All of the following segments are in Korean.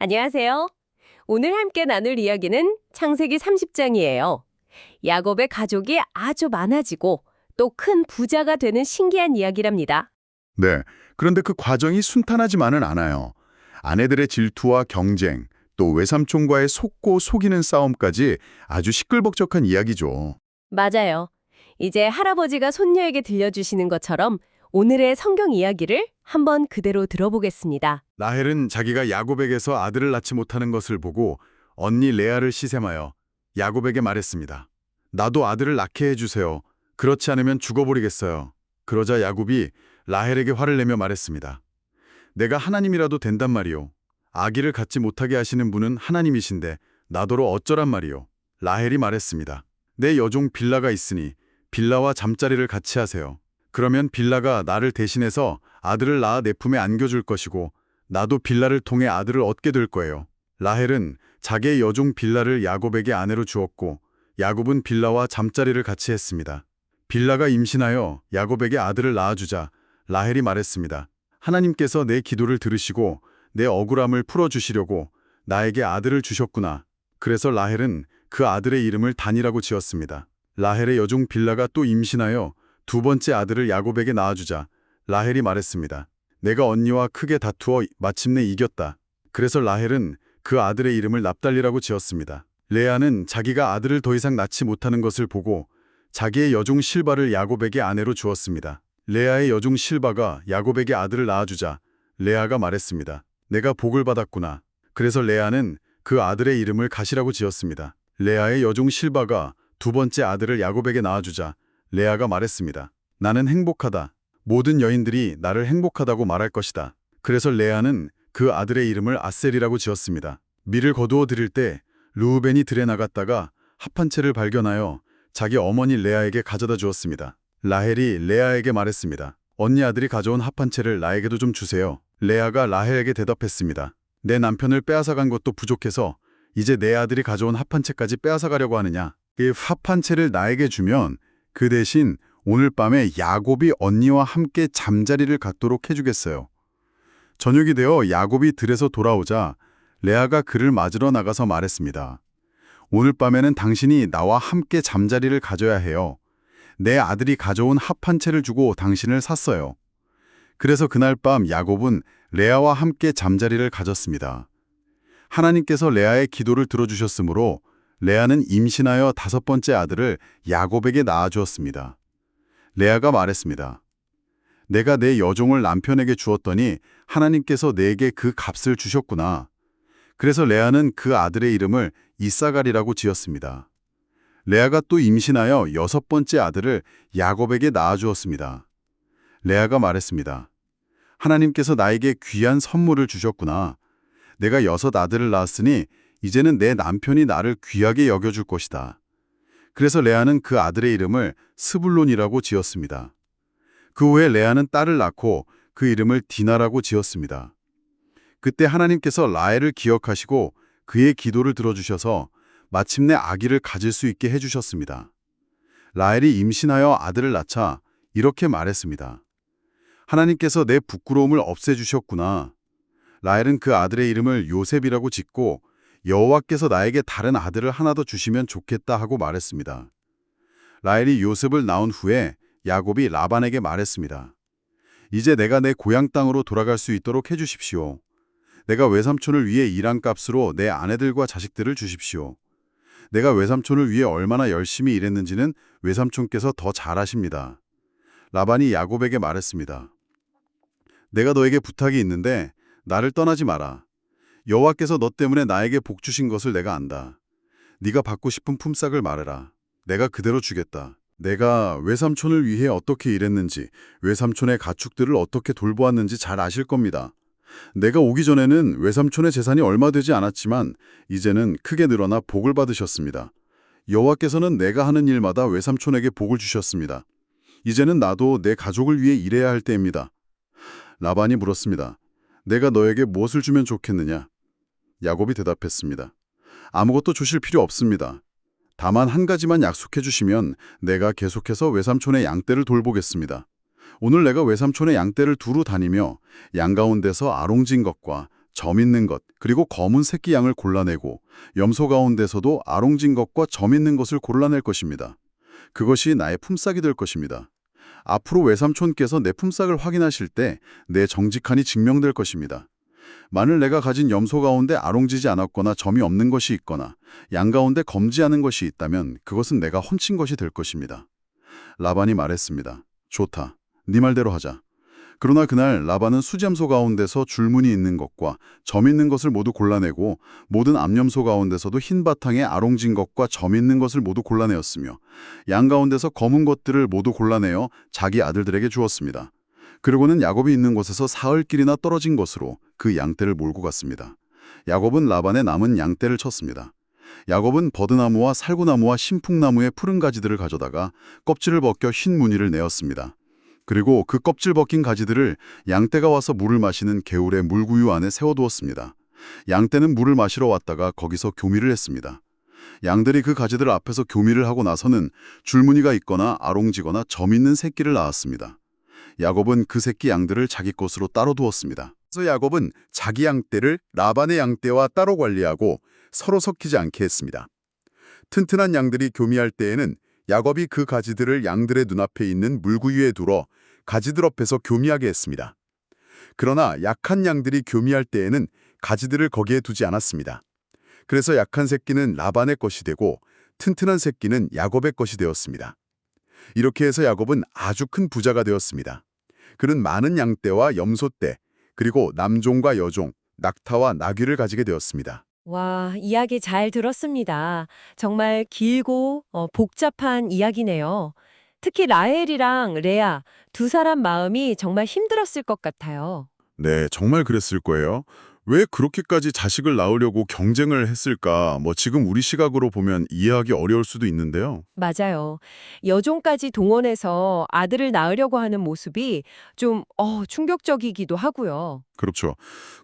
안녕하세요. 오늘 함께 나눌 이야기는 창세기 30장이에요. 야곱의 가족이 아주 많아지고 또 큰 부자가 되는 신기한 이야기랍니다. 네, 그런데 그 과정이 순탄하지만은 않아요. 아내들의 질투와 경쟁, 또 외삼촌과의 속고 속이는 싸움까지 아주 시끌벅적한 이야기죠. 맞아요. 이제 할아버지가 손녀에게 들려주시는 것처럼 오늘의 성경 이야기를 한번 그대로 들어보겠습니다. 라헬은 자기가 야곱에게서 아들을 낳지 못하는 것을 보고 언니 레아를 시샘하여 야곱에게 말했습니다. 나도 아들을 낳게 해주세요. 그렇지 않으면 죽어버리겠어요. 그러자 야곱이 라헬에게 화를 내며 말했습니다. 내가 하나님이라도 된단 말이오. 아기를 갖지 못하게 하시는 분은 하나님이신데 나더러 어쩌란 말이오. 라헬이 말했습니다. 내 여종 빌라가 있으니 빌라와 잠자리를 같이 하세요. 그러면 빌라가 나를 대신해서 아들을 낳아 내 품에 안겨줄 것이고 나도 빌라를 통해 아들을 얻게 될 거예요. 라헬은 자기의 여종 빌라를 야곱에게 아내로 주었고 야곱은 빌라와 잠자리를 같이 했습니다. 빌라가 임신하여 야곱에게 아들을 낳아주자 라헬이 말했습니다. 하나님께서 내 기도를 들으시고 내 억울함을 풀어주시려고 나에게 아들을 주셨구나. 그래서 라헬은 그 아들의 이름을 단이라고 지었습니다. 라헬의 여종 빌라가 또 임신하여 두 번째 아들을 야곱에게 낳아주자 라헬이 말했습니다. 내가 언니와 크게 다투어 마침내 이겼다. 그래서 라헬은 그 아들의 이름을 납달리라고 지었습니다. 레아는 자기가 아들을 더 이상 낳지 못하는 것을 보고 자기의 여종 실바를 야곱에게 아내로 주었습니다. 레아의 여종 실바가 야곱에게 아들을 낳아주자 레아가 말했습니다. 내가 복을 받았구나. 그래서 레아는 그 아들의 이름을 갓이라고 지었습니다. 레아의 여종 실바가 두 번째 아들을 야곱에게 낳아주자 레아가 말했습니다. 나는 행복하다. 모든 여인들이 나를 행복하다고 말할 것이다. 그래서 레아는 그 아들의 이름을 아셀이라고 지었습니다. 밀을 거두어 드릴 때 르우벤이 들에 나갔다가 합한 채를 발견하여 자기 어머니 레아에게 가져다 주었습니다. 라헬이 레아에게 말했습니다. 언니 아들이 가져온 합한 채를 나에게도 좀 주세요. 레아가 라헬에게 대답했습니다. 내 남편을 빼앗아간 것도 부족해서 이제 내 아들이 가져온 합한 채까지 빼앗아가려고 하느냐. 그 합한 채를 나에게 주면 그 대신 오늘 밤에 야곱이 언니와 함께 잠자리를 갖도록 해주겠어요. 저녁이 되어 야곱이 들에서 돌아오자 레아가 그를 맞으러 나가서 말했습니다. 오늘 밤에는 당신이 나와 함께 잠자리를 가져야 해요. 내 아들이 가져온 합한 채를 주고 당신을 샀어요. 그래서 그날 밤 야곱은 레아와 함께 잠자리를 가졌습니다. 하나님께서 레아의 기도를 들어주셨으므로 레아는 임신하여 다섯 번째 아들을 야곱에게 낳아주었습니다. 레아가 말했습니다. 내가 내 여종을 남편에게 주었더니 하나님께서 내게 그 값을 주셨구나. 그래서 레아는 그 아들의 이름을 이사갈이라고 지었습니다. 레아가 또 임신하여 여섯 번째 아들을 야곱에게 낳아주었습니다. 레아가 말했습니다. 하나님께서 나에게 귀한 선물을 주셨구나. 내가 여섯 아들을 낳았으니 이제는 내 남편이 나를 귀하게 여겨줄 것이다. 그래서 레아는 그 아들의 이름을 스불론이라고 지었습니다. 그 후에 레아는 딸을 낳고 그 이름을 디나라고 지었습니다. 그때 하나님께서 라헬을 기억하시고 그의 기도를 들어주셔서 마침내 아기를 가질 수 있게 해주셨습니다. 라헬이 임신하여 아들을 낳자 이렇게 말했습니다. 하나님께서 내 부끄러움을 없애주셨구나. 라헬은 그 아들의 이름을 요셉이라고 짓고 여호와께서 나에게 다른 아들을 하나 더 주시면 좋겠다 하고 말했습니다. 라헬이 요셉을 낳은 후에 야곱이 라반에게 말했습니다. 이제 내가 내 고향 땅으로 돌아갈 수 있도록 해주십시오. 내가 외삼촌을 위해 일한 값으로 내 아내들과 자식들을 주십시오. 내가 외삼촌을 위해 얼마나 열심히 일했는지는 외삼촌께서 더 잘 아십니다. 라반이 야곱에게 말했습니다. 내가 너에게 부탁이 있는데 나를 떠나지 마라. 여호와께서 너 때문에 나에게 복 주신 것을 내가 안다. 네가 받고 싶은 품삯을 말해라. 내가 그대로 주겠다. 내가 외삼촌을 위해 어떻게 일했는지, 외삼촌의 가축들을 어떻게 돌보았는지 잘 아실 겁니다. 내가 오기 전에는 외삼촌의 재산이 얼마 되지 않았지만 이제는 크게 늘어나 복을 받으셨습니다. 여호와께서는 내가 하는 일마다 외삼촌에게 복을 주셨습니다. 이제는 나도 내 가족을 위해 일해야 할 때입니다. 라반이 물었습니다. 내가 너에게 무엇을 주면 좋겠느냐? 야곱이 대답했습니다. 아무것도 주실 필요 없습니다. 다만 한 가지만 약속해 주시면 내가 계속해서 외삼촌의 양떼를 돌보겠습니다. 오늘 내가 외삼촌의 양떼를 두루 다니며 양 가운데서 아롱진 것과 점 있는 것, 그리고 검은 새끼 양을 골라내고 염소 가운데서도 아롱진 것과 점 있는 것을 골라낼 것입니다. 그것이 나의 품삯이 될 것입니다. 앞으로 외삼촌께서 내 품삯을 확인하실 때 내 정직함이 증명될 것입니다. 만일 내가 가진 염소 가운데 아롱지지 않았거나 점이 없는 것이 있거나 양 가운데 검지 않은 것이 있다면 그것은 내가 훔친 것이 될 것입니다. 라반이 말했습니다. 좋다. 네 말대로 하자. 그러나 그날 라반은 수염소 가운데서 줄무늬 있는 것과 점 있는 것을 모두 골라내고 모든 암염소 가운데서도 흰 바탕에 아롱진 것과 점 있는 것을 모두 골라내었으며 양 가운데서 검은 것들을 모두 골라내어 자기 아들들에게 주었습니다. 그리고는 야곱이 있는 곳에서 사흘길이나 떨어진 곳으로 그 양떼를 몰고 갔습니다. 야곱은 라반의 남은 양떼를 쳤습니다. 야곱은 버드나무와 살구나무와 신풍나무의 푸른 가지들을 가져다가 껍질을 벗겨 흰 무늬를 내었습니다. 그리고 그 껍질 벗긴 가지들을 양떼가 와서 물을 마시는 개울의 물구유 안에 세워두었습니다. 양떼는 물을 마시러 왔다가 거기서 교미를 했습니다. 양들이 그 가지들 앞에서 교미를 하고 나서는 줄무늬가 있거나 아롱지거나 점 있는 새끼를 낳았습니다. 야곱은 그 새끼 양들을 자기 것으로 따로 두었습니다. 그래서 야곱은 자기 양떼를 라반의 양떼와 따로 관리하고 서로 섞이지 않게 했습니다. 튼튼한 양들이 교미할 때에는 야곱이 그 가지들을 양들의 눈앞에 있는 물구유에 두어 가지들 앞에서 교미하게 했습니다. 그러나 약한 양들이 교미할 때에는 가지들을 거기에 두지 않았습니다. 그래서 약한 새끼는 라반의 것이 되고 튼튼한 새끼는 야곱의 것이 되었습니다. 이렇게 해서 야곱은 아주 큰 부자가 되었습니다. 그는 많은 양떼와 염소떼, 그리고 남종과 여종, 낙타와 나귀를 가지게 되었습니다. 와, 이야기 잘 들었습니다. 정말 길고 복잡한 이야기네요. 특히 라헬이랑 레아 두 사람 마음이 정말 힘들었을 것 같아요. 네, 정말 그랬을 거예요. 왜 그렇게까지 자식을 낳으려고 경쟁을 했을까? 지금 우리 시각으로 보면 이해하기 어려울 수도 있는데요. 맞아요. 여종까지 동원해서 아들을 낳으려고 하는 모습이 좀 충격적이기도 하고요. 그렇죠.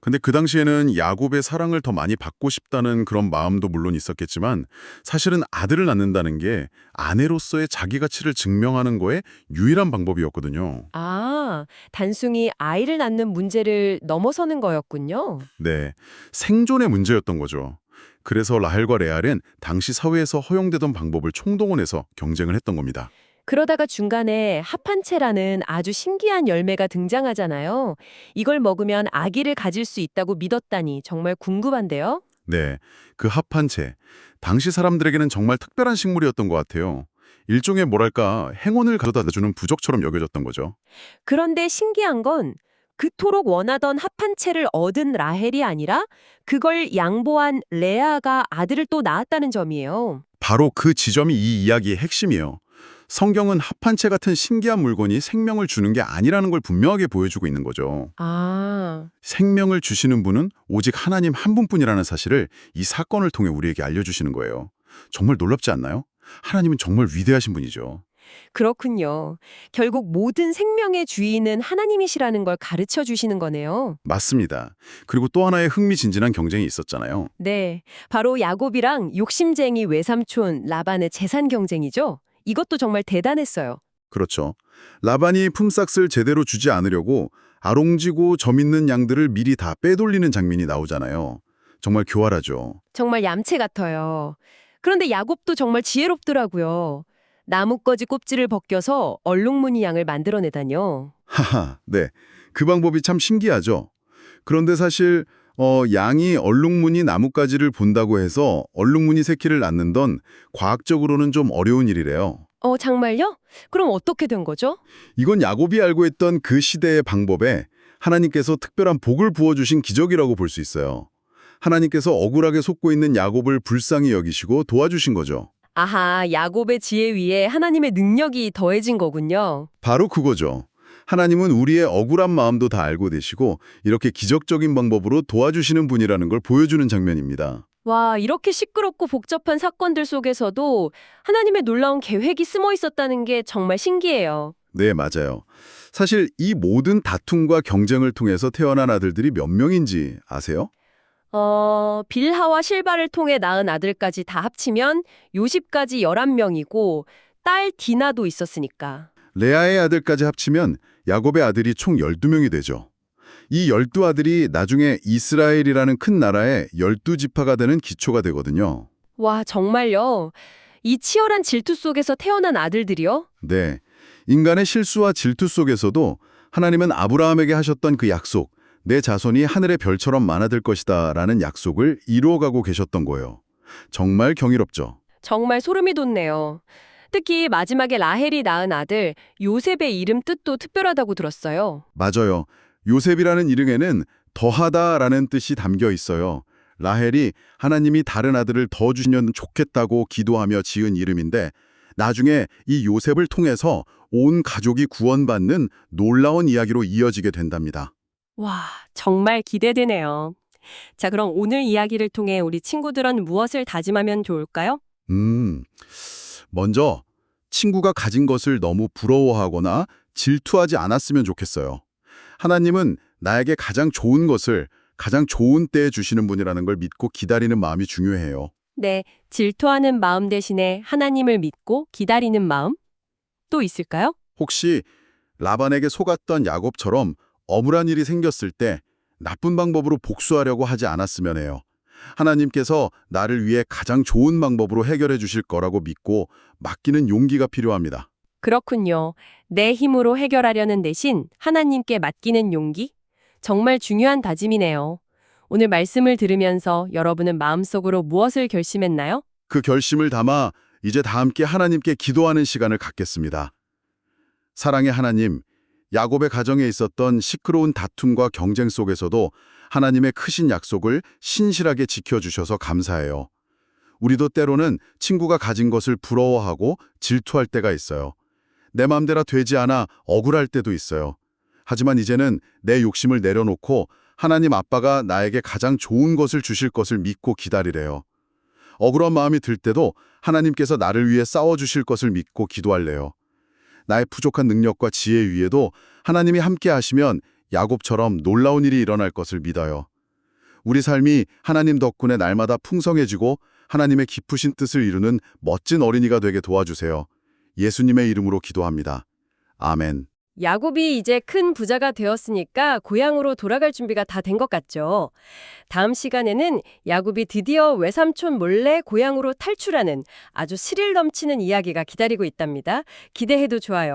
근데 그 당시에는 야곱의 사랑을 더 많이 받고 싶다는 그런 마음도 물론 있었겠지만 사실은 아들을 낳는다는 게 아내로서의 자기 가치를 증명하는 거에 유일한 방법이었거든요. 아, 단순히 아이를 낳는 문제를 넘어서는 거였군요. 네, 생존의 문제였던 거죠. 그래서 라헬과 레알은 당시 사회에서 허용되던 방법을 총동원해서 경쟁을 했던 겁니다. 그러다가 중간에 합한채라는 아주 신기한 열매가 등장하잖아요. 이걸 먹으면 아기를 가질 수 있다고 믿었다니 정말 궁금한데요. 네, 그 합한채. 당시 사람들에게는 정말 특별한 식물이었던 것 같아요. 일종의 뭐랄까 행운을 가져다주는 부적처럼 여겨졌던 거죠. 그런데 신기한 건 그토록 원하던 합한채를 얻은 라헬이 아니라 그걸 양보한 레아가 아들을 또 낳았다는 점이에요. 바로 그 지점이 이 이야기의 핵심이에요. 성경은 합한채 같은 신기한 물건이 생명을 주는 게 아니라는 걸 분명하게 보여주고 있는 거죠. 아, 생명을 주시는 분은 오직 하나님 한 분뿐이라는 사실을 이 사건을 통해 우리에게 알려주시는 거예요. 정말 놀랍지 않나요? 하나님은 정말 위대하신 분이죠. 그렇군요. 결국 모든 생명의 주인은 하나님이시라는 걸 가르쳐 주시는 거네요. 맞습니다. 그리고 또 하나의 흥미진진한 경쟁이 있었잖아요. 네, 바로 야곱이랑 욕심쟁이 외삼촌 라반의 재산 경쟁이죠. 이것도 정말 대단했어요. 그렇죠. 라반이 품삯을 제대로 주지 않으려고 아롱지고 점 있는 양들을 미리 다 빼돌리는 장면이 나오잖아요. 정말 교활하죠. 정말 얌체 같아요. 그런데 야곱도 정말 지혜롭더라고요. 나뭇가지 껍질을 벗겨서 얼룩무늬 양을 만들어내다뇨. 하하, 네. 그 방법이 참 신기하죠. 그런데 사실 양이 얼룩무늬 나뭇가지를 본다고 해서 얼룩무늬 새끼를 낳는 건 과학적으로는 좀 어려운 일이래요. 정말요? 그럼 어떻게 된 거죠? 이건 야곱이 알고 있던 그 시대의 방법에 하나님께서 특별한 복을 부어주신 기적이라고 볼 수 있어요. 하나님께서 억울하게 속고 있는 야곱을 불쌍히 여기시고 도와주신 거죠. 아하, 야곱의 지혜 위에 하나님의 능력이 더해진 거군요. 바로 그거죠. 하나님은 우리의 억울한 마음도 다 알고 계시고 이렇게 기적적인 방법으로 도와주시는 분이라는 걸 보여주는 장면입니다. 와, 이렇게 시끄럽고 복잡한 사건들 속에서도 하나님의 놀라운 계획이 숨어 있었다는 게 정말 신기해요. 네, 맞아요. 사실 이 모든 다툼과 경쟁을 통해서 태어난 아들들이 몇 명인지 아세요? 빌하와 실바를 통해 낳은 아들까지 다 합치면 요십까지 11명이고 딸 디나도 있었으니까. 레아의 아들까지 합치면 야곱의 아들이 총 12명이 되죠. 이 12아들이 나중에 이스라엘이라는 큰 나라의 12지파가 되는 기초가 되거든요. 와, 정말요? 이 치열한 질투 속에서 태어난 아들들이요? 네. 인간의 실수와 질투 속에서도 하나님은 아브라함에게 하셨던 그 약속, 내 자손이 하늘의 별처럼 많아질 것이다 라는 약속을 이루어가고 계셨던 거예요. 정말 경이롭죠. 정말 소름이 돋네요. 특히 마지막에 라헬이 낳은 아들 요셉의 이름 뜻도 특별하다고 들었어요. 맞아요. 요셉이라는 이름에는 더하다라는 뜻이 담겨 있어요. 라헬이 하나님이 다른 아들을 더 주시면 좋겠다고 기도하며 지은 이름인데 나중에 이 요셉을 통해서 온 가족이 구원받는 놀라운 이야기로 이어지게 된답니다. 와, 정말 기대되네요. 자, 그럼 오늘 이야기를 통해 우리 친구들은 무엇을 다짐하면 좋을까요? 먼저 친구가 가진 것을 너무 부러워하거나 질투하지 않았으면 좋겠어요. 하나님은 나에게 가장 좋은 것을 가장 좋은 때에 주시는 분이라는 걸 믿고 기다리는 마음이 중요해요. 네, 질투하는 마음 대신에 하나님을 믿고 기다리는 마음? 또 있을까요? 혹시 라반에게 속았던 야곱처럼 억울한 일이 생겼을 때 나쁜 방법으로 복수하려고 하지 않았으면 해요. 하나님께서 나를 위해 가장 좋은 방법으로 해결해 주실 거라고 믿고 맡기는 용기가 필요합니다. 그렇군요. 내 힘으로 해결하려는 대신 하나님께 맡기는 용기? 정말 중요한 다짐이네요. 오늘 말씀을 들으면서 여러분은 마음속으로 무엇을 결심했나요? 그 결심을 담아 이제 다 함께 하나님께 기도하는 시간을 갖겠습니다. 사랑의 하나님, 야곱의 가정에 있었던 시끄러운 다툼과 경쟁 속에서도 하나님의 크신 약속을 신실하게 지켜주셔서 감사해요. 우리도 때로는 친구가 가진 것을 부러워하고 질투할 때가 있어요. 내 맘대로 되지 않아 억울할 때도 있어요. 하지만 이제는 내 욕심을 내려놓고 하나님 아빠가 나에게 가장 좋은 것을 주실 것을 믿고 기다리래요. 억울한 마음이 들 때도 하나님께서 나를 위해 싸워주실 것을 믿고 기도할래요. 나의 부족한 능력과 지혜 위에도 하나님이 함께 하시면 야곱처럼 놀라운 일이 일어날 것을 믿어요. 우리 삶이 하나님 덕분에 날마다 풍성해지고 하나님의 깊으신 뜻을 이루는 멋진 어린이가 되게 도와주세요. 예수님의 이름으로 기도합니다. 아멘. 야곱이 이제 큰 부자가 되었으니까 고향으로 돌아갈 준비가 다 된 것 같죠. 다음 시간에는 야곱이 드디어 외삼촌 몰래 고향으로 탈출하는 아주 스릴 넘치는 이야기가 기다리고 있답니다. 기대해도 좋아요.